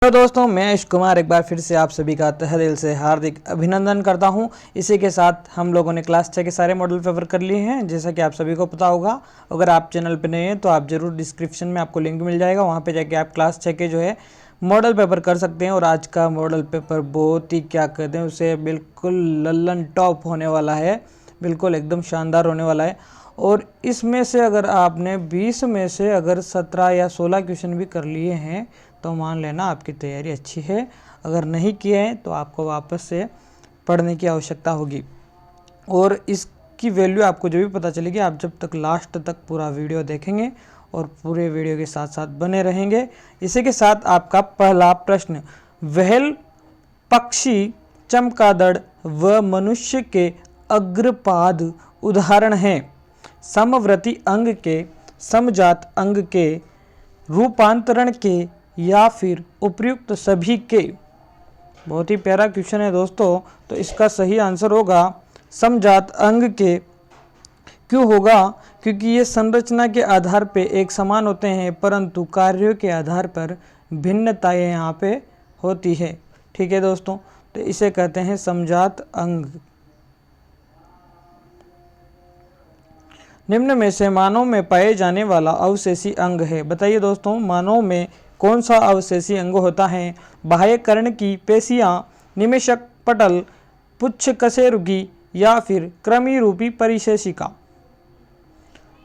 तो दोस्तों, मैं यश कुमार एक बार फिर से आप सभी का तहे दिल से हार्दिक अभिनंदन करता हूं। इसी के साथ हम लोगों ने क्लास 6 के सारे मॉडल पेपर कर लिए हैं, जैसा कि आप सभी को पता होगा। अगर आप चैनल पर नए हैं तो आप जरूर डिस्क्रिप्शन में आपको लिंक मिल जाएगा, वहां पे जाके आप क्लास 6 के जो है मॉडल पेपर कर सकते हैं। और आज का मॉडल पेपर बहुत ही क्या कहते हैं उसे, बिल्कुल लल्लन टॉप होने वाला है, बिल्कुल एकदम शानदार होने वाला है। और इसमें से अगर आपने 20 में से अगर 17 या 16 क्वेश्चन भी कर लिए हैं तो मान लेना आपकी तैयारी अच्छी है। अगर नहीं किए हैं तो आपको वापस से पढ़ने की आवश्यकता होगी। और इसकी वैल्यू आपको जो भी पता चलेगी, आप जब तक लास्ट तक पूरा वीडियो देखेंगे और पूरे वीडियो के साथ साथ बने रहेंगे। इसी के साथ आपका पहला प्रश्न, व्हेल पक्षी, चमगादड़ व मनुष्य के अग्रपाद उदाहरण हैं। समवर्ती अंग के, समजात अंग के, रूपांतरण के या फिर उपयुक्त सभी के। बहुत ही प्यारा क्वेश्चन है दोस्तों। तो इसका सही आंसर होगा समजात अंग के। क्यों होगा? क्योंकि ये संरचना के आधार पे एक समान होते हैं, परंतु कार्यों के आधार पर भिन्नताएं यहाँ पे होती है। ठीक है दोस्तों, तो इसे कहते हैं समजात अंग। निम्न में से मानव में पाए जाने वाला अवशेषी अंग है। बताइए दोस्तों, मानव में कौन सा अवशेषी अंग होता है? बाह्य कर्ण की पेशियां, निमेषक पटल, पुच्छ कशेरुकी या फिर कृमि रूपी परिशेषिका।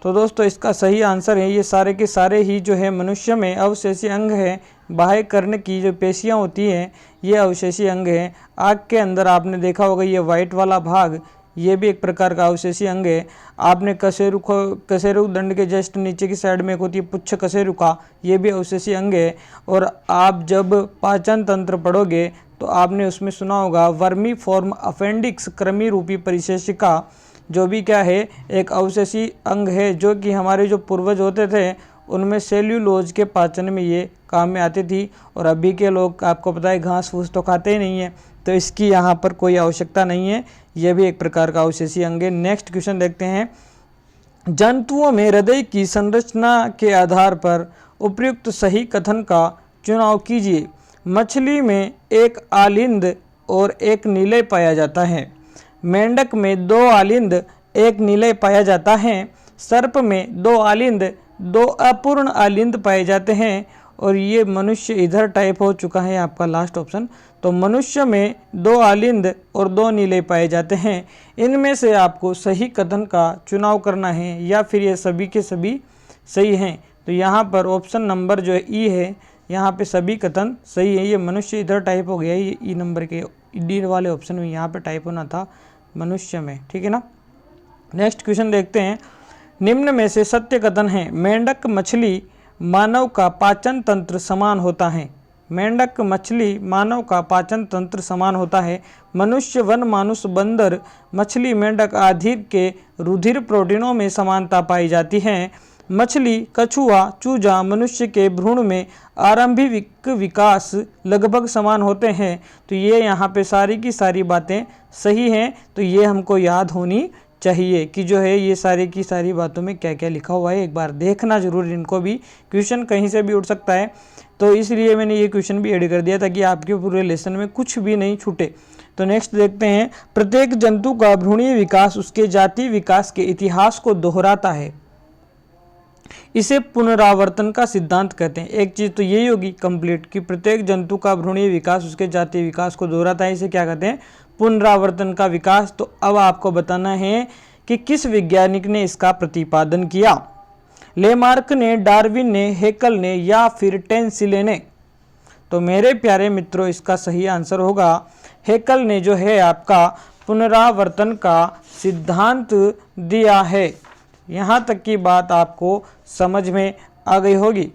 तो दोस्तों इसका सही आंसर है, ये सारे के सारे ही जो है मनुष्य में अवशेषी अंग है। बाह्य कर्ण की जो पेशियां होती हैं ये अवशेषी अंग है। आँख के अंदर आपने देखा होगा ये वाइट वाला भाग, ये भी एक प्रकार का अवशेषी अंग है। आपने कशेरुक दंड के जस्ट नीचे की साइड में एक होती है पुच्छ कशेरुका, ये भी अवशेषी अंग है। और आप जब पाचन तंत्र पढ़ोगे तो आपने उसमें सुना होगा वर्मी फॉर्म अपेंडिक्स कृमि रूपी परिशेषिका, जो भी क्या है एक अवशेषी अंग है, जो कि हमारे जो पूर्वज होते थे उनमें सेल्यूलोज के पाचन में ये काम में आती थी। और अभी के लोग आपको पता है घास फूस तो खाते ही नहीं है, तो इसकी यहाँ पर कोई आवश्यकता नहीं है। यह भी एक प्रकार का अवशेषी अंग है। नेक्स्ट क्वेश्चन देखते हैं, जंतुओं में हृदय की संरचना के आधार पर उपयुक्त सही कथन का चुनाव कीजिए। मछली में एक आलिंद और एक नीले पाया जाता है। मेंढक में 2 आलिंद एक नीले पाया जाता है। सर्प में 2 आलिंद 2 अपूर्ण आलिंद पाए जाते हैं। और ये मनुष्य इधर टाइप हो चुका है आपका लास्ट ऑप्शन। तो मनुष्य में 2 आलिंद और 2 नीले पाए जाते हैं। इनमें से आपको सही कथन का चुनाव करना है या फिर ये सभी के सभी सही हैं। तो यहाँ पर ऑप्शन नंबर जो है ई है, यहाँ पे सभी कथन सही है। ये मनुष्य इधर टाइप हो गया है, ये ई नंबर के डी वाले ऑप्शन में यहाँ पे टाइप होना था मनुष्य में। ठीक है ना। नेक्स्ट क्वेश्चन देखते हैं, निम्न में से सत्य कथन है। मेंढक मछली मानव का पाचन तंत्र समान होता है। मेंढक मछली मानव का पाचन तंत्र समान होता है। मनुष्य, वन मानुष, बंदर, मछली, मेंढक आदि के रुधिर प्रोटीनों में समानता पाई जाती है। मछली, कछुआ, चूजा, मनुष्य के भ्रूण में आरंभिक विकास लगभग समान होते हैं। तो ये यहाँ पे सारी की सारी बातें सही हैं। तो ये हमको याद होनी चाहिए कि जो है ये सारी की सारी बातों में क्या क्या लिखा हुआ है। एक बार देखना जरूर इनको भी, क्वेश्चन कहीं से भी उठ सकता है, तो इसलिए मैंने ये क्वेश्चन भी ऐड कर दिया ताकि आपके पूरे लेसन में कुछ भी नहीं छूटे। तो नेक्स्ट देखते हैं, प्रत्येक जंतु का भ्रूणीय विकास उसके जातीय विकास के इतिहास को दोहराता है। इसे पुनरावर्तन का सिद्धांत कहते हैं। एक चीज तो यही होगी कंप्लीट कि प्रत्येक जंतु का भ्रूणीय विकास उसके जातीय विकास को दोहराता है। इसे क्या कहते हैं? पुनरावर्तन का विकास। तो अब आपको बताना है कि किस वैज्ञानिक ने इसका प्रतिपादन किया। लेमार्क ने, डार्विन ने, हेकल ने या फिर टेंसिले ने। तो मेरे प्यारे मित्रों इसका सही आंसर होगा हेकल ने जो है आपका पुनरावर्तन का सिद्धांत दिया है। यहाँ तक की बात आपको समझ में आ गई होगी।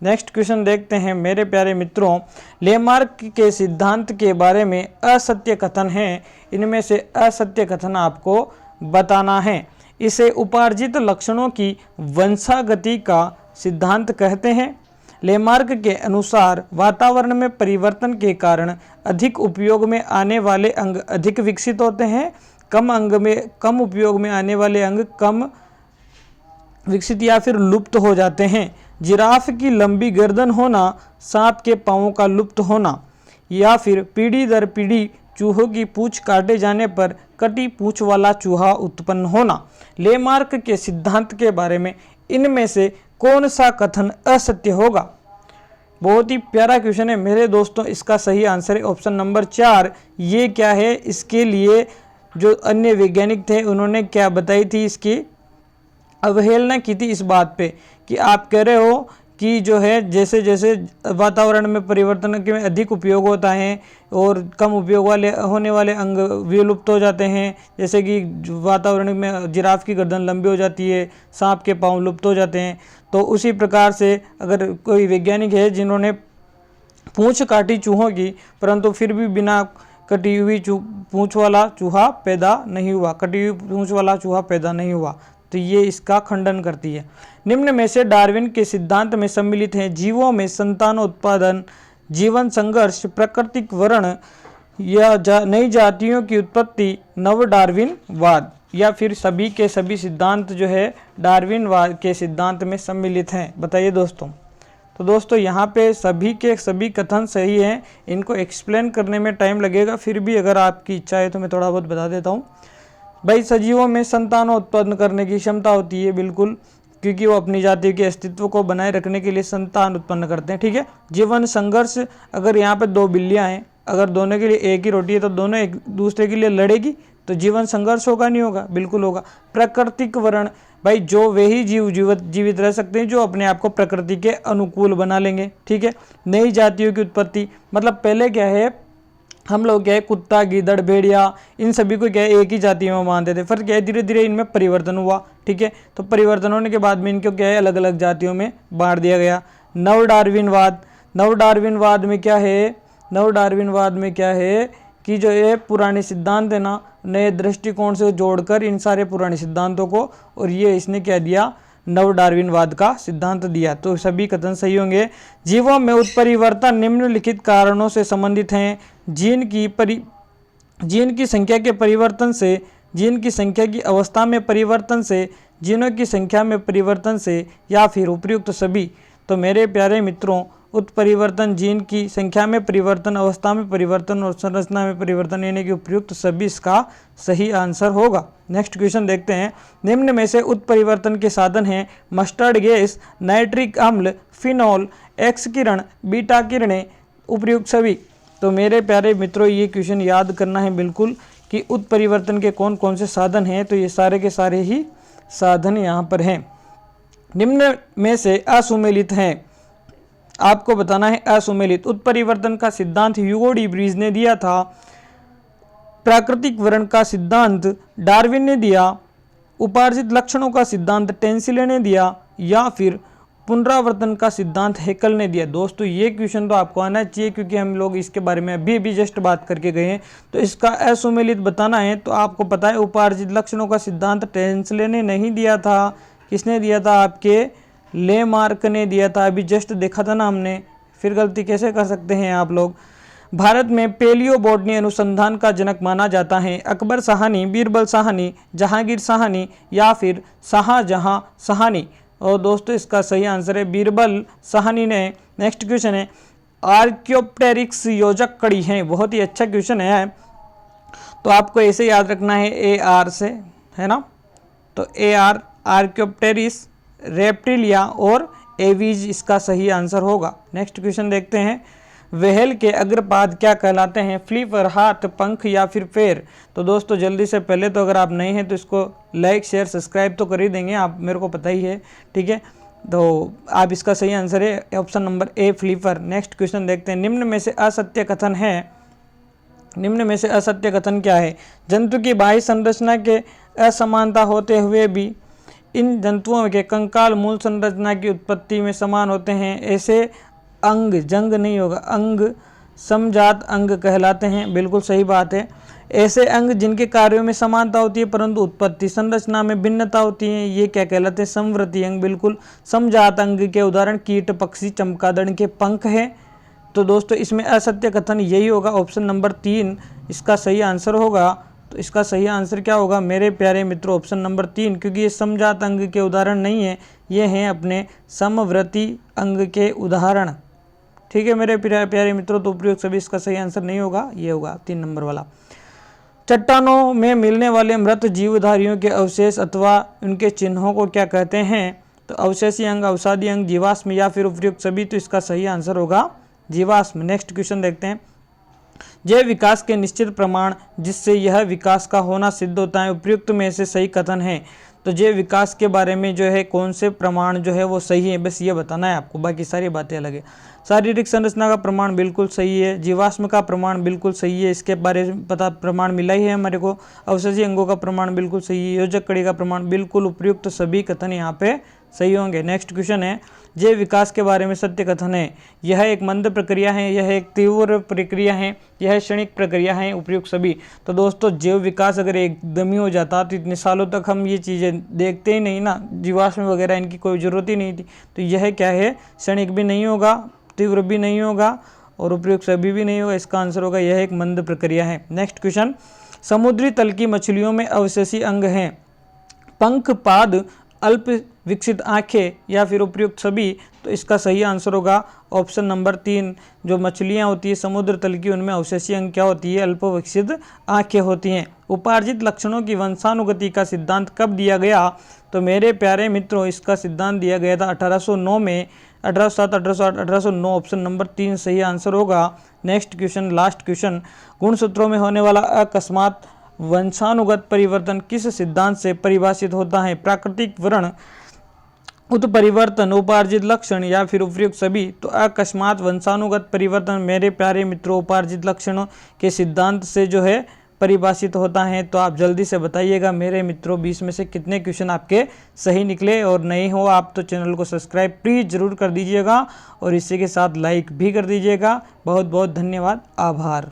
नेक्स्ट क्वेश्चन देखते हैं मेरे प्यारे मित्रों, लेमार्क के सिद्धांत के बारे में असत्य कथन है। इनमें से असत्य कथन आपको बताना है। इसे उपार्जित लक्षणों की वंशागति का सिद्धांत कहते हैं। लेमार्क के अनुसार वातावरण में परिवर्तन के कारण अधिक उपयोग में आने वाले अंग अधिक विकसित होते हैं, कम उपयोग में आने वाले अंग कम विकसित या फिर लुप्त हो जाते हैं। जिराफ की लंबी गर्दन होना, सांप के पांवों का लुप्त होना, या फिर पीढ़ी दर पीढ़ी चूहों की पूंछ काटे जाने पर कटी पूंछ वाला चूहा उत्पन्न होना। लेमार्क के सिद्धांत के बारे में इनमें से कौन सा कथन असत्य होगा? बहुत ही प्यारा क्वेश्चन है मेरे दोस्तों। इसका सही आंसर है ऑप्शन नंबर 4। ये क्या है, इसके लिए जो अन्य वैज्ञानिक थे उन्होंने क्या बताई थी, इसकी अवहेलना की थी इस बात पे कि आप कह रहे हो कि जो है जैसे जैसे वातावरण में परिवर्तन के अधिक उपयोग होता है और कम उपयोग वाले होने वाले अंग विलुप्त हो जाते हैं, जैसे कि वातावरण में जिराफ की गर्दन लंबी हो जाती है, सांप के पांव लुप्त हो जाते हैं। तो उसी प्रकार से अगर कोई वैज्ञानिक है जिन्होंने पूंछ काटी चूहों की, परंतु फिर भी बिना कटी हुई पूंछ वाला चूहा पैदा नहीं हुआ, कटी हुई पूंछ वाला चूहा पैदा नहीं हुआ, तो ये इसका खंडन करती है। निम्न में से डार्विन के सिद्धांत में सम्मिलित हैं जीवों में संतानोत्पादन, जीवन संघर्ष, प्राकृतिक वर्ण या नई जातियों की उत्पत्ति, नव डार्विनवाद, या फिर सभी के सभी सिद्धांत जो है डार्विनवाद के सिद्धांत में सम्मिलित हैं। बताइए दोस्तों। तो दोस्तों यहाँ पे सभी के सभी कथन सही हैं, इनको एक्सप्लेन करने में टाइम लगेगा, फिर भी अगर आपकी इच्छा है तो मैं थोड़ा बहुत बता देता हूँ। भाई सजीवों में संतानों उत्पन्न करने की क्षमता होती है, बिल्कुल, क्योंकि वो अपनी जाति के अस्तित्व को बनाए रखने के लिए संतान उत्पन्न करते हैं। ठीक है। जीवन संघर्ष, अगर यहाँ पे दो बिल्लियाँ हैं, अगर दोनों के लिए एक ही रोटी है तो दोनों एक दूसरे के लिए लड़ेगी, तो जीवन संघर्ष होगा नहीं होगा? बिल्कुल होगा। प्राकृतिक वर्ण, भाई जो वे ही जीवित रह सकते हैं जो अपने आप को प्रकृति के अनुकूल बना लेंगे। ठीक है। नई जातियों की उत्पत्ति, मतलब पहले क्या है, हम लोग क्या है कुत्ता, गीदड़, भेड़िया, इन सभी को क्या है एक ही जाति में मानते थे, फिर क्या है धीरे धीरे इनमें परिवर्तन हुआ। ठीक है। तो परिवर्तन होने के बाद में इनको क्या है अलग अलग जातियों में बांट दिया गया। नव डार्विनवाद, नव डार्विनवाद में क्या है, नव डार्विनवाद में क्या है कि जो ये पुराने सिद्धांत है ना, नए दृष्टिकोण से जोड़कर इन सारे पुराने सिद्धांतों को, और ये इसने क्या दिया, नव डार्विनवाद का सिद्धांत दिया। तो सभी कथन सही होंगे। जीवों में उत्परिवर्तन निम्नलिखित कारणों से संबंधित हैं। जीन की संख्या के परिवर्तन से, जीन की संख्या की अवस्था में परिवर्तन से, जीनों की संख्या में परिवर्तन से, या फिर उपयुक्त सभी। तो मेरे प्यारे मित्रों, उत्परिवर्तन, जीन की संख्या में परिवर्तन, अवस्था में परिवर्तन और संरचना में परिवर्तन, यानी कि उपयुक्त सभी इसका सही आंसर होगा। नेक्स्ट क्वेश्चन देखते हैं। निम्न में से उत्परिवर्तन के साधन हैं मस्टर्ड गैस, नाइट्रिक अम्ल, फिनॉल, एक्स किरण, बीटा किरणें, उपयुक्त सभी। तो मेरे प्यारे मित्रों, ये क्वेश्चन याद करना है बिल्कुल कि उत्परिवर्तन के कौन कौन से साधन हैं। तो ये सारे के सारे ही साधन यहाँ पर हैं। निम्न में से असुमेलित हैं, आपको बताना है असुमेलित। उत्परिवर्तन का सिद्धांत ह्यूगो डी ब्रीज ने दिया था। प्राकृतिक वर्ण का सिद्धांत डार्विन ने दिया। उपार्जित लक्षणों का सिद्धांत टेंसिले ने दिया, या फिर पुनरावर्तन का सिद्धांत हैकल ने दिया। दोस्तों ये क्वेश्चन तो आपको आना चाहिए, क्योंकि हम लोग इसके बारे में अभी जस्ट बात करके गए हैं। तो इसका असुमेलित बताना है, तो आपको पता है उपार्जित लक्षणों का सिद्धांत टेंसिले ने नहीं दिया था। किसने दिया था? आपके लेमार्क ने दिया था। अभी जस्ट देखा था ना हमने, फिर गलती कैसे कर सकते हैं आप लोग। भारत में पेलियो बॉटनी अनुसंधान का जनक माना जाता है अकबर साहनी, बीरबल साहनी, जहांगीर साहनी, या फिर शाहजहां साहनी। और दोस्तों इसका सही आंसर है बीरबल साहनी ने। नेक्स्ट क्वेश्चन है, आर्क्योप्टेरिक्स योजक कड़ी हैं। बहुत ही अच्छा क्वेश्चन है, तो आपको ऐसे याद रखना है AR से, है ना। तो AR आर्क्योप्टेरिस, रेप्टिलिया और एवीज इसका सही आंसर होगा। नेक्स्ट क्वेश्चन देखते हैं। व्हेल के अग्रपाद क्या कहलाते हैं? फ्लिपर, हाथ, पंख, या फिर पैर। तो दोस्तों जल्दी से, पहले तो अगर आप नए हैं तो इसको लाइक शेयर सब्सक्राइब तो कर ही देंगे, आप मेरे को पता ही है। ठीक है। तो आप इसका सही आंसर है option number A flipper. Next question देखते हैं। निम्न में से असत्य कथन है, निम्न में से असत्य कथन क्या है? जंतु की बाह्य संरचना के असमानता होते हुए भी इन जंतुओं के कंकाल मूल संरचना की उत्पत्ति में समान होते हैं। ऐसे अंग, जंग नहीं होगा, अंग समजात अंग कहलाते हैं। बिल्कुल सही बात है। ऐसे अंग जिनके कार्यों में समानता होती है परंतु उत्पत्ति संरचना में भिन्नता होती है, ये क्या कहलाते हैं? समवर्ती अंग। बिल्कुल। समजात अंग के उदाहरण कीट, पक्षी, चमगादड़ के पंख है। तो दोस्तों इसमें असत्य कथन यही होगा, ऑप्शन नंबर 3 इसका सही आंसर होगा। तो इसका सही आंसर क्या होगा मेरे प्यारे मित्रों? ऑप्शन नंबर 3, क्योंकि ये समजात अंग के उदाहरण नहीं है, ये हैं अपने समवर्ती अंग के उदाहरण। ठीक है मेरे प्यारे मित्रों, तो उपयुक्त सभी इसका सही आंसर नहीं होगा, ये होगा 3 नंबर वाला। चट्टानों में मिलने वाले मृत जीवधारियों के अवशेष अथवा उनके चिन्हों को क्या कहते हैं? तो अवशेषी अंग, अवसादी अंग, जीवाश्म या फिर उपयुक्त सभी, तो इसका सही आंसर होगा जीवाश्म। नेक्स्ट क्वेश्चन देखते हैं। जैव विकास के निश्चित प्रमाण जिससे यह विकास का होना सिद्ध होता है, उपयुक्त में से सही कथन है। तो जैव विकास के बारे में जो है कौन से प्रमाण जो है वो सही है, बस ये बताना है आपको, बाकी सारी बातें अलग है। शारीरिक संरचना का प्रमाण बिल्कुल सही है, जीवाश्म का प्रमाण बिल्कुल सही है, इसके बारे में पता प्रमाण मिला ही है हमारे को। अवशेषी अंगों का प्रमाण बिल्कुल सही है, योजक कड़ी का प्रमाण बिल्कुल उपयुक्त, सभी कथन यहाँ पे सही होंगे। नेक्स्ट क्वेश्चन है, जैव विकास के बारे में सत्य कथन है। यह एक मंद प्रक्रिया है, यह एक तीव्र प्रक्रिया है, यह क्षणिक प्रक्रिया है, उपयुक्त सभी। तो दोस्तों जैव विकास अगर एकदम ही हो जाता तो इतने सालों तक हम ये चीज़ें देखते ही नहीं ना, जीवाश्म वगैरह इनकी कोई ज़रूरत ही नहीं थी। तो यह क्या है, क्षणिक भी नहीं होगा, तीव्र भी नहीं होगा और उपयुक्त सभी भी नहीं होगा। इसका आंसर होगा यह एक मंद प्रक्रिया है। नेक्स्ट क्वेश्चन, समुद्री तल की मछलियों में अवशेषी अंग हैं पंख, पाद, अल्प विकसित आंखें या फिर उपयुक्त सभी। तो इसका सही आंसर होगा ऑप्शन नंबर 3। जो मछलियां होती है समुद्र तल की, उनमें अवशेषी अंग क्या होती है, अल्प विकसित आंखें होती हैं। उपार्जित लक्षणों की वंशानुगति का सिद्धांत कब दिया गया? तो मेरे प्यारे मित्रों इसका सिद्धांत दिया गया था 1809 में, 1807, 1808, 1809, ऑप्शन नंबर 3 सही आंसर होगा। नेक्स्ट क्वेश्चन, लास्ट क्वेश्चन, गुणसूत्रों में होने वाला अकस्मात वंशानुगत परिवर्तन किस सिद्धांत से परिभाषित होता है? प्राकृतिक वर्ण, उत्परिवर्तन, उपार्जित लक्षण या फिर उपयुक्त सभी। तो अकस्मात वंशानुगत परिवर्तन मेरे प्यारे मित्रों उपार्जित लक्षणों के सिद्धांत से जो है परिभाषित होता है। तो आप जल्दी से बताइएगा मेरे मित्रों 20 में से कितने क्वेश्चन आपके सही निकले। और नए हो आप तो चैनल को सब्सक्राइब प्लीज़ जरूर कर दीजिएगा और इसी के साथ लाइक भी कर दीजिएगा। बहुत बहुत धन्यवाद, आभार।